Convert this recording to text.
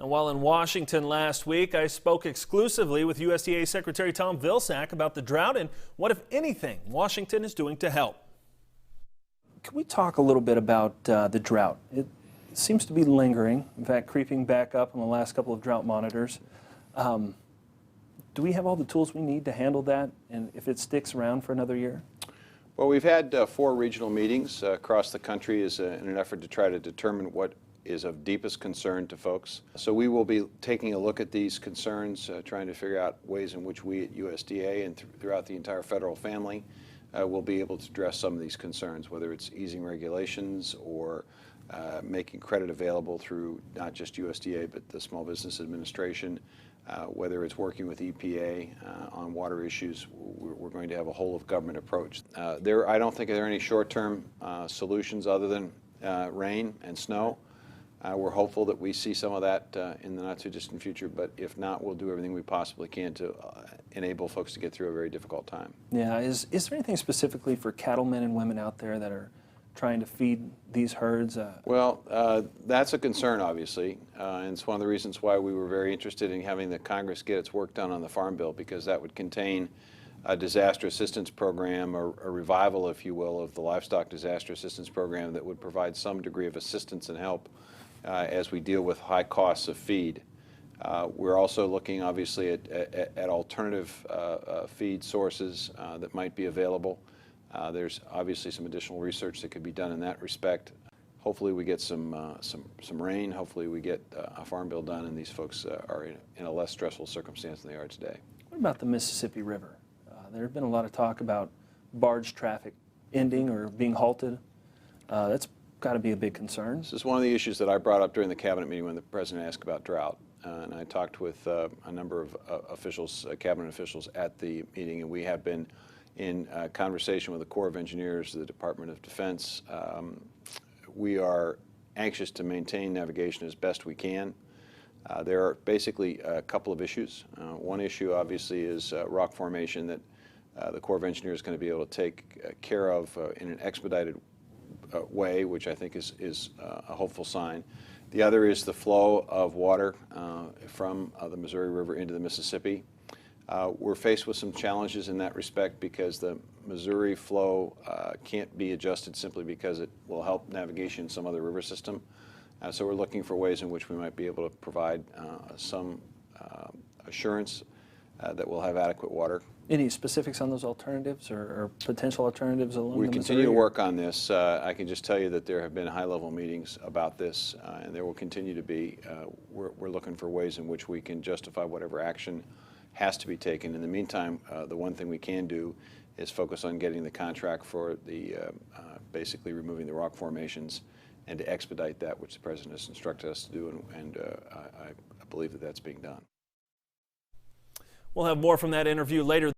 And while in Washington last week, I spoke exclusively with USDA Secretary Tom Vilsack about the drought and what, if anything, Washington is doing to help. Can we talk a little bit about the drought? It seems to be lingering, in fact, creeping back up on the last couple of drought monitors. Do we have all the tools we need to handle that, and if it sticks around for another year? Well, we've had 4 regional meetings across the country in an effort to try to determine what is of deepest concern to folks. So we will be taking a look at these concerns, trying to figure out ways in which we at USDA and throughout the entire federal family will be able to address some of these concerns, whether it's easing regulations or making credit available through not just USDA but the Small Business Administration, whether it's working with EPA on water issues. We're going to have a whole of government approach. I don't think there are any short-term solutions other than rain and snow. We're hopeful that we see some of that in the not-too-distant future, but if not, we'll do everything we possibly can to enable folks to get through a very difficult time. Yeah, is there anything specifically for cattlemen and women out there that are trying to feed these herds? Well, that's a concern, obviously, and it's one of the reasons why we were very interested in having the Congress get its work done on the Farm Bill, because that would contain a disaster assistance program, or a revival, if you will, of the livestock disaster assistance program that would provide some degree of assistance and help as we deal with high costs of feed. We're also looking, obviously, at alternative feed sources that might be available. There's obviously some additional research that could be done in that respect. Hopefully we get some rain. Hopefully we get a Farm Bill done and these folks are in a less stressful circumstance than they are today. What about the Mississippi River? There's been a lot of talk about barge traffic ending or being halted. That's got to be a big concern. This is one of the issues that I brought up during the cabinet meeting when the president asked about drought. And I talked with a number of officials, cabinet officials at the meeting, and we have been in conversation with the Corps of Engineers, the Department of Defense. We are anxious to maintain navigation as best we can. There are basically a couple of issues. One issue, obviously, is rock formation that the Corps of Engineers is going to be able to take care of in an expedited way, which I think is a hopeful sign. The other is the flow of water from the Missouri River into the Mississippi. We're faced with some challenges in that respect because the Missouri flow can't be adjusted simply because it will help navigation in some other river system. So we're looking for ways in which we might be able to provide some assurance that we'll have adequate water. Any specifics on those alternatives or potential alternatives along the Missouri? We continue to work on this. I can just tell you that there have been high-level meetings about this, and there will continue to be. We're looking for ways in which we can justify whatever action has to be taken. In the meantime, the one thing we can do is focus on getting the contract for the basically removing the rock formations and to expedite that, which the President has instructed us to do, and I believe that that's being done. We'll have more from that interview later.